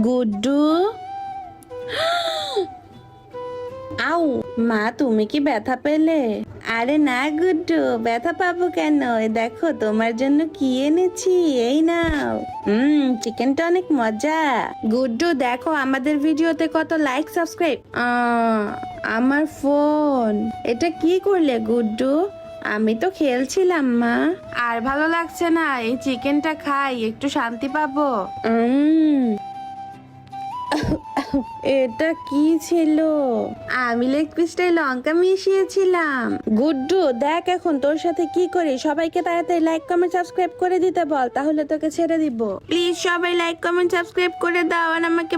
গুড্ডু, আউ মা, তুমি কি ব্যথা পেলে? আরে না গুড্ডু, ব্যথা পাবো কেন? এই দেখো তোমার জন্য কি এনেছি, এই নাও। চিকেনটা অনেক মজা। গুড্ডু দেখো আমাদের ভিডিওতে কত লাইক সাবস্ক্রাইব। আমার ফোন, এটা কি করলে গুড্ডু? আমি তো খেলছিলাম মা। আর ভালো লাগছে না, এই চিকেনটা খাই, একটু শান্তি পাবো। এটা কি ছিল? আমি লেগ পিসটাই লঙ্কা মিশিয়েছিলাম। গুড্ডু দেখ এখন তোর সাথে কি করি। সবাইকে তাড়াতাড়ি লাইক কমেন্ট সাবস্ক্রাইব করে দিতে বল, তাহলে তোকে ছেড়ে দিব। প্লিজ সবাই লাইক কমেন্ট সাবস্ক্রাইব করে দাও আর আমাকে